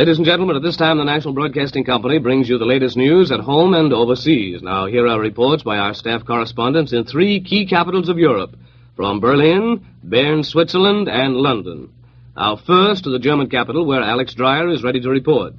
Ladies and gentlemen, at this time, the National Broadcasting Company brings you the latest news at home and overseas. Now, here are reports by our staff correspondents in 3 key capitals of Europe, from Berlin, Bern, Switzerland, and London. Now, first to the German capital, where Alex Dreier is ready to report.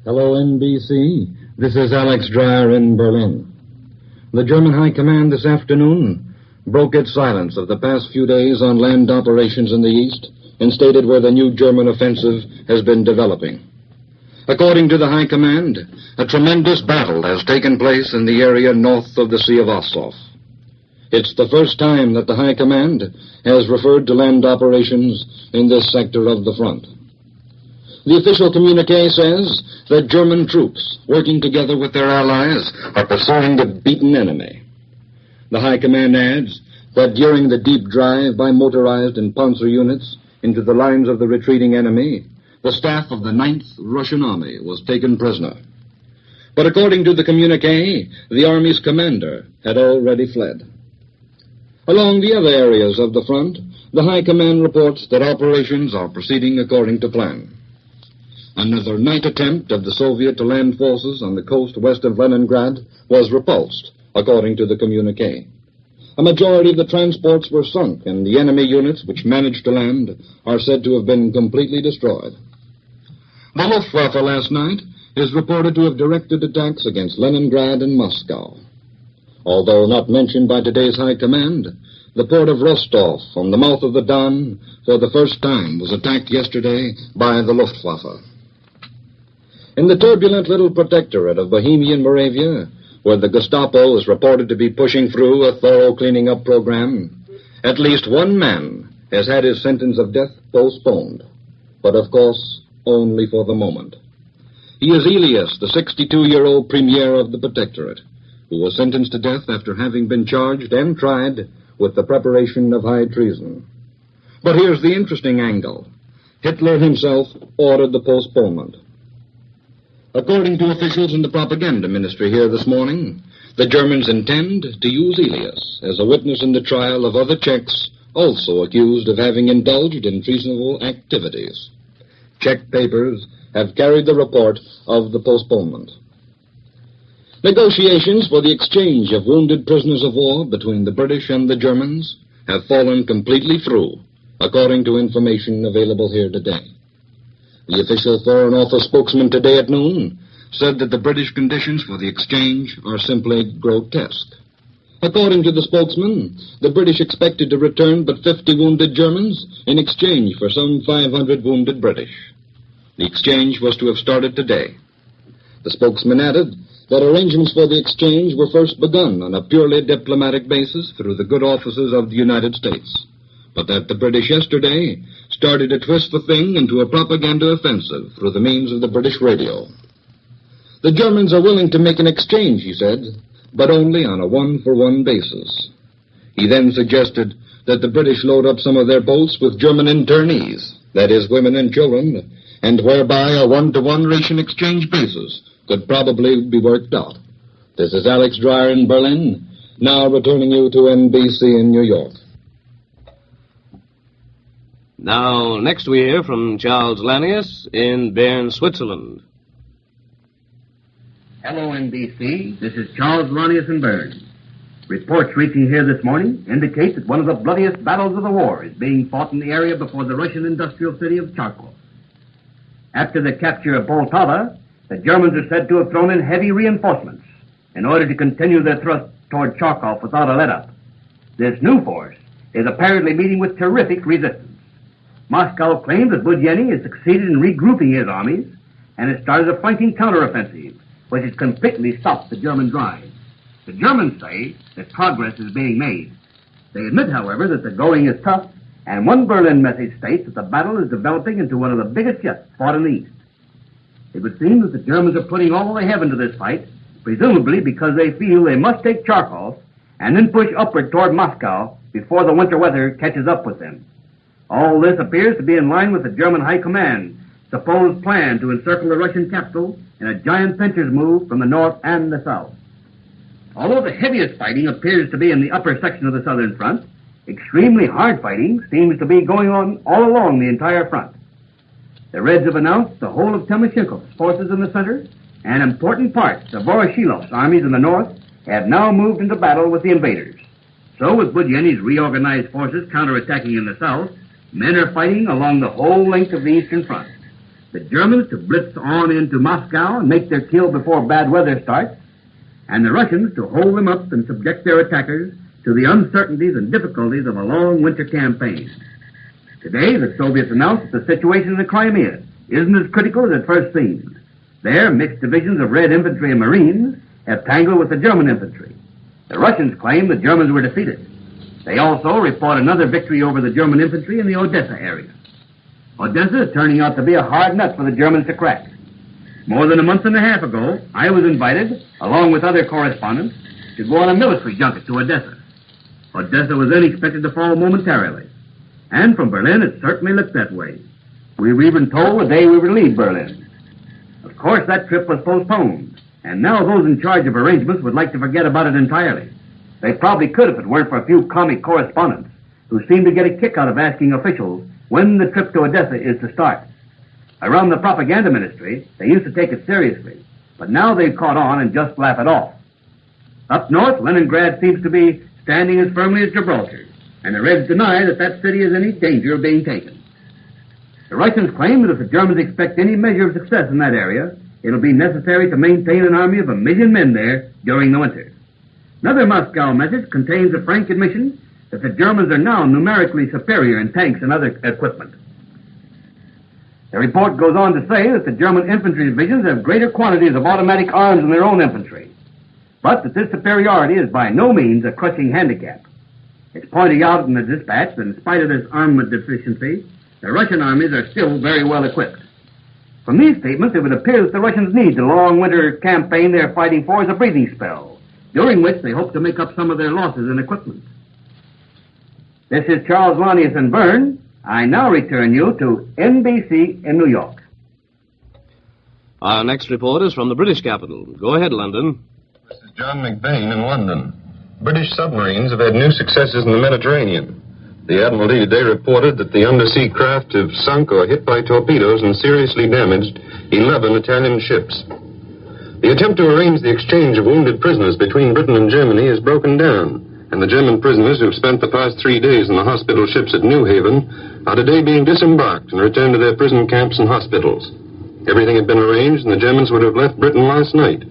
Hello, NBC. This is Alex Dreier in Berlin. The German High Command this afternoon broke its silence of the past few days on land operations in the East and stated where the new German offensive has been developing. According to the High Command, a tremendous battle has taken place in the area north of the Sea of Azov. It's the first time that the High Command has referred to land operations in this sector of the front. The official communiqué says that German troops, working together with their allies, are pursuing the beaten enemy. The High Command adds that during the deep drive by motorized and panzer units into the lines of the retreating enemy, the staff of the 9th Russian Army was taken prisoner. But according to the communiqué, the Army's commander had already fled. Along the other areas of the front, the High Command reports that operations are proceeding according to plan. Another night attempt of the Soviet to land forces on the coast west of Leningrad was repulsed, according to the communiqué. A majority of the transports were sunk, and the enemy units which managed to land are said to have been completely destroyed. The Luftwaffe last night is reported to have directed attacks against Leningrad and Moscow. Although not mentioned by today's High Command, the port of Rostov on the mouth of the Don for the first time was attacked yesterday by the Luftwaffe. In the turbulent little protectorate of Bohemian Moravia, where the Gestapo is reported to be pushing through a thorough cleaning-up program, at least one man has had his sentence of death postponed, but of course only for the moment. He is Elias, the 62-year-old premier of the protectorate, who was sentenced to death after having been charged and tried with the preparation of high treason. But here's the interesting angle. Hitler himself ordered the postponement. According to officials in the propaganda ministry here this morning, the Germans intend to use Elias as a witness in the trial of other Czechs also accused of having indulged in treasonable activities. Czech papers have carried the report of the postponement. Negotiations for the exchange of wounded prisoners of war between the British and the Germans have fallen completely through, according to information available here today. The official Foreign Office spokesman today at noon said that the British conditions for the exchange are simply grotesque. According to the spokesman, the British expected to return but 50 wounded Germans in exchange for some 500 wounded British. The exchange was to have started today. The spokesman added that arrangements for the exchange were first begun on a purely diplomatic basis through the good offices of the United States, but that the British yesterday started to twist the thing into a propaganda offensive through the means of the British radio. The Germans are willing to make an exchange, he said, but only on a one-for-one basis. He then suggested that the British load up some of their boats with German internees, that is, women and children, and whereby a one-to-one ration exchange basis could probably be worked out. This is Alex Dreier in Berlin, now returning you to NBC in New York. Now, next we hear from Charles Lanius in Bern, Switzerland. Hello, NBC. This is Charles Lanius in Bern. Reports reaching here this morning indicate that one of the bloodiest battles of the war is being fought in the area before the Russian industrial city of Charkov. After the capture of Poltava, the Germans are said to have thrown in heavy reinforcements in order to continue their thrust toward Charkov without a let-up. This new force is apparently meeting with terrific resistance. Moscow claims that Budyeni has succeeded in regrouping his armies and has started a flanking counteroffensive, which has completely stopped the German drive. The Germans say that progress is being made. They admit, however, that the going is tough, and one Berlin message states that the battle is developing into one of the biggest yet fought in the East. It would seem that the Germans are putting all they have into this fight, presumably because they feel they must take Charkov and then push upward toward Moscow before the winter weather catches up with them. All this appears to be in line with the German High Command's supposed plan to encircle the Russian capital in a giant pincer's move from the north and the south. Although the heaviest fighting appears to be in the upper section of the southern front, extremely hard fighting seems to be going on all along the entire front. The Reds have announced the whole of Timoshenkov's forces in the center and important parts of Voroshilov's armies in the north have now moved into battle with the invaders. So with Budyeni's reorganized forces counterattacking in the south, men are fighting along the whole length of the eastern front. The Germans to blitz on into Moscow and make their kill before bad weather starts, and the Russians to hold them up and subject their attackers to the uncertainties and difficulties of a long winter campaign. Today, the Soviets announced that the situation in the Crimea isn't as critical as it first seemed. There, mixed divisions of Red infantry and Marines have tangled with the German infantry. The Russians claim the Germans were defeated. They also report another victory over the German infantry in the Odessa area. Odessa is turning out to be a hard nut for the Germans to crack. More than a month and a half ago, I was invited, along with other correspondents, to go on a military junket to Odessa. Odessa was then expected to fall momentarily. And from Berlin, it certainly looked that way. We were even told the day we would leave Berlin. Of course, that trip was postponed, and now those in charge of arrangements would like to forget about it entirely. They probably could if it weren't for a few comic correspondents who seem to get a kick out of asking officials when the trip to Odessa is to start. Around the propaganda ministry, they used to take it seriously, but now they've caught on and just laugh it off. Up north, Leningrad seems to be standing as firmly as Gibraltar, and the Reds deny that that city is in any danger of being taken. The Russians claim that if the Germans expect any measure of success in that area, it'll be necessary to maintain an army of 1 million men there during the winter. Another Moscow message contains a frank admission that the Germans are now numerically superior in tanks and other equipment. The report goes on to say that the German infantry divisions have greater quantities of automatic arms than their own infantry, but that this superiority is by no means a crushing handicap. It's pointed out in the dispatch that in spite of this armament deficiency, the Russian armies are still very well equipped. From these statements, it would appear that the Russians need the long winter campaign they're fighting for as a breathing spell, during which they hope to make up some of their losses in equipment. This is Charles Lanius in Bern. I now return you to NBC in New York. Our next report is from the British capital. Go ahead, London. This is John McBain in London. British submarines have had new successes in the Mediterranean. The Admiralty today reported that the undersea craft have sunk or hit by torpedoes and seriously damaged 11 Italian ships. The attempt to arrange the exchange of wounded prisoners between Britain and Germany has broken down, and the German prisoners who've spent the past 3 days in the hospital ships at New Haven are today being disembarked and returned to their prison camps and hospitals. Everything had been arranged, and the Germans would have left Britain last night,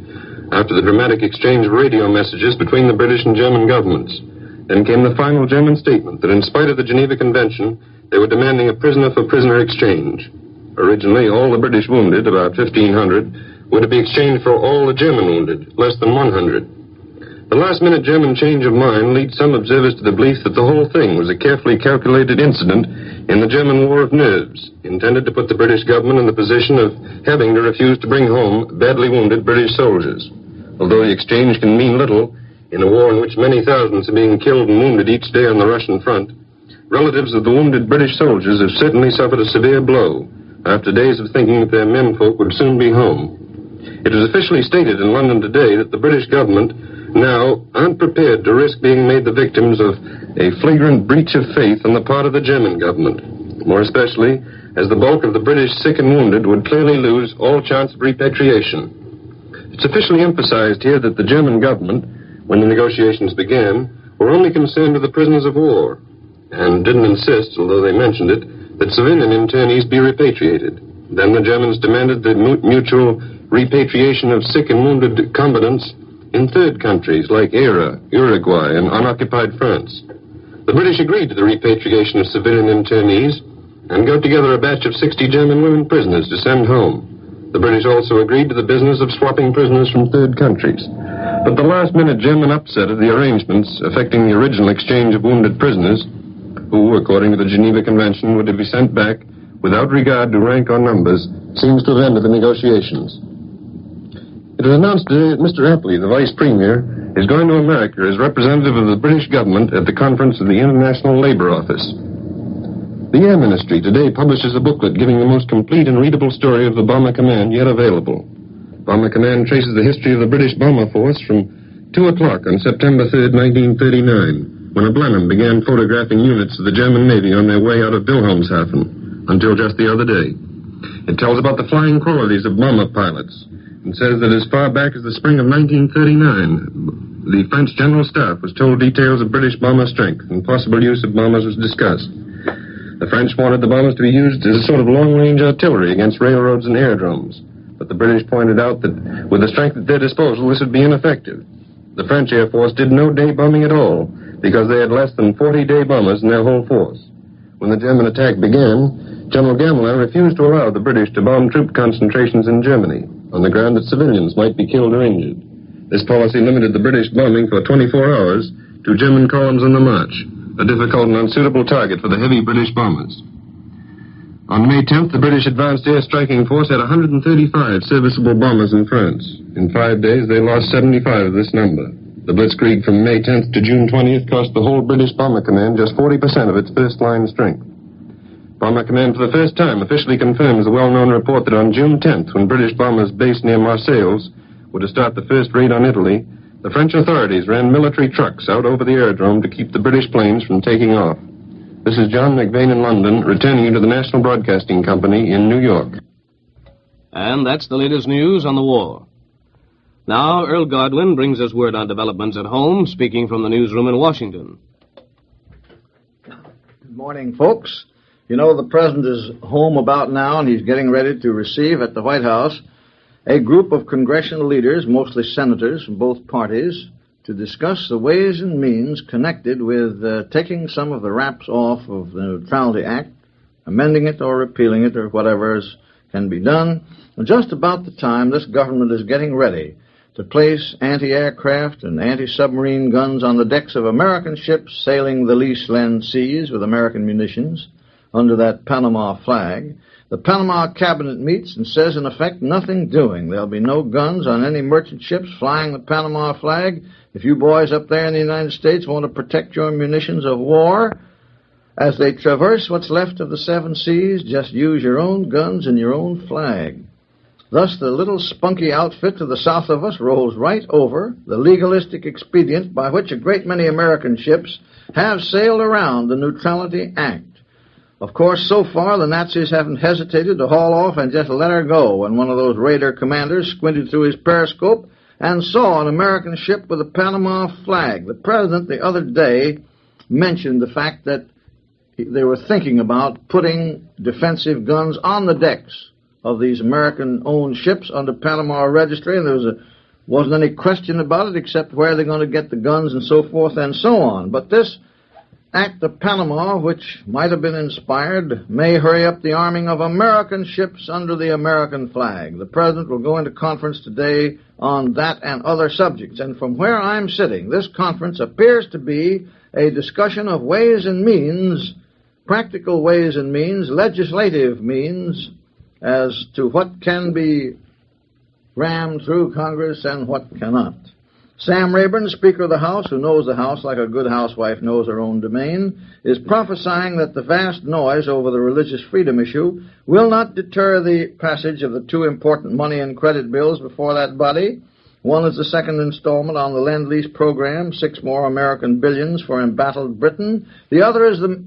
after the dramatic exchange of radio messages between the British and German governments. Then came the final German statement that in spite of the Geneva Convention, they were demanding a prisoner-for-prisoner exchange. Originally, all the British wounded, about 1,500, were to be exchanged for all the German wounded, less than 100. The last-minute German change of mind leads some observers to the belief that the whole thing was a carefully calculated incident in the German war of nerves, intended to put the British government in the position of having to refuse to bring home badly wounded British soldiers. Although the exchange can mean little, in a war in which many thousands are being killed and wounded each day on the Russian front, relatives of the wounded British soldiers have certainly suffered a severe blow after days of thinking that their menfolk would soon be home. It was officially stated in London today that the British government now aren't prepared to risk being made the victims of a flagrant breach of faith on the part of the German government, more especially as the bulk of the British sick and wounded would clearly lose all chance of repatriation. It's officially emphasized here that the German government, when the negotiations began, were only concerned with the prisoners of war, and didn't insist, although they mentioned it, that civilian internees be repatriated. Then the Germans demanded the mutual repatriation of sick and wounded combatants in third countries like Era, Uruguay, and unoccupied France. The British agreed to the repatriation of civilian internees and got together a batch of 60 German women prisoners to send home. The British also agreed to the business of swapping prisoners from third countries. But the last-minute German upset of the arrangements affecting the original exchange of wounded prisoners, who, according to the Geneva Convention, were to be sent back without regard to rank or numbers, seems to have ended the negotiations. It was announced today that Mr. Epley, the Vice Premier, is going to America as representative of the British government at the conference of the International Labor Office. The Air Ministry today publishes a booklet giving the most complete and readable story of the Bomber Command yet available. Bomber Command traces the history of the British bomber force from 2 o'clock on September 3rd, 1939, when a Blenheim began photographing units of the German Navy on their way out of Wilhelmshaven, until just the other day. It tells about the flying qualities of bomber pilots and says that as far back as the spring of 1939, the French General Staff was told details of British bomber strength and possible use of bombers was discussed. The French wanted the bombers to be used as a sort of long-range artillery against railroads and aerodromes, but the British pointed out that with the strength at their disposal, this would be ineffective. The French Air Force did no day bombing at all because they had less than 40 day bombers in their whole force. When the German attack began, General Gamelin refused to allow the British to bomb troop concentrations in Germany on the ground that civilians might be killed or injured. This policy limited the British bombing for 24 hours to German columns on the march, a difficult and unsuitable target for the heavy British bombers. On May 10th, the British advanced air striking force had 135 serviceable bombers in France. In 5 days, they lost 75 of this number. The blitzkrieg from May 10th to June 20th cost the whole British Bomber Command just 40% of its first-line strength. Bomber Command, for the first time, officially confirms the well-known report that on June 10th, when British bombers based near Marseilles were to start the first raid on Italy, the French authorities ran military trucks out over the aerodrome to keep the British planes from taking off. This is John McVane in London, returning you to the National Broadcasting Company in New York. And that's the latest news on the war. Now, Earl Godwin brings us word on developments at home, speaking from the newsroom in Washington. Good morning, folks. You know, the President is home about now, and he's getting ready to receive at the White House a group of congressional leaders, mostly senators from both parties, to discuss the ways and means connected with taking some of the wraps off of the Neutrality Act, amending it or repealing it or whatever can be done. And just about the time this government is getting ready to place anti-aircraft and anti-submarine guns on the decks of American ships sailing the lease-land seas with American munitions under that Panama flag, the Panama cabinet meets and says, in effect, nothing doing. There'll be no guns on any merchant ships flying the Panama flag. If you boys up there in the United States want to protect your munitions of war, as they traverse what's left of the seven seas, just use your own guns and your own flag. Thus, the little spunky outfit to the south of us rolls right over the legalistic expedient by which a great many American ships have sailed around the Neutrality Act. Of course, so far, the Nazis haven't hesitated to haul off and just let her go when one of those raider commanders squinted through his periscope and saw an American ship with a Panama flag. The President the other day mentioned the fact that they were thinking about putting defensive guns on the decks of these American-owned ships under Panama registry, and there wasn't any question about it except where they're going to get the guns and so forth and so on. But this Act of Panama, which might have been inspired, may hurry up the arming of American ships under the American flag. The President will go into conference today on that and other subjects. And from where I'm sitting, this conference appears to be a discussion of ways and means, practical ways and means, legislative means, as to what can be rammed through Congress and what cannot. Sam Rayburn, Speaker of the House, who knows the House like a good housewife knows her own domain, is prophesying that the vast noise over the religious freedom issue will not deter the passage of the two important money and credit bills before that body. One is the second installment on the Lend-Lease program, 6 more American billions for embattled Britain. The other is the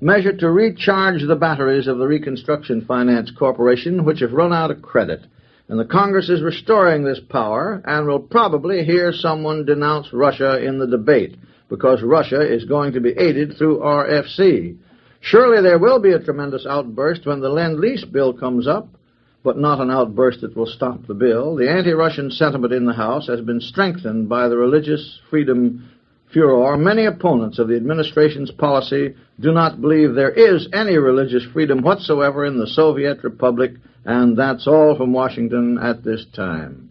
measure to recharge the batteries of the Reconstruction Finance Corporation, which have run out of credit. And the Congress is restoring this power and will probably hear someone denounce Russia in the debate, because Russia is going to be aided through RFC. Surely there will be a tremendous outburst when the Lend-Lease bill comes up, but not an outburst that will stop the bill. The anti-Russian sentiment in the House has been strengthened by the religious freedom furor. Many opponents of the administration's policy do not believe there is any religious freedom whatsoever in the Soviet Republic, and that's all from Washington at this time.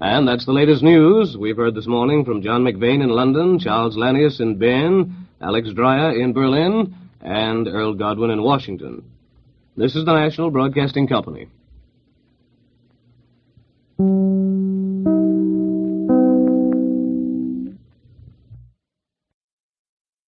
And that's the latest news we've heard this morning from John McVane in London, Charles Lanius in Bern, Alex Dreier in Berlin, and Earl Godwin in Washington. This is the National Broadcasting Company.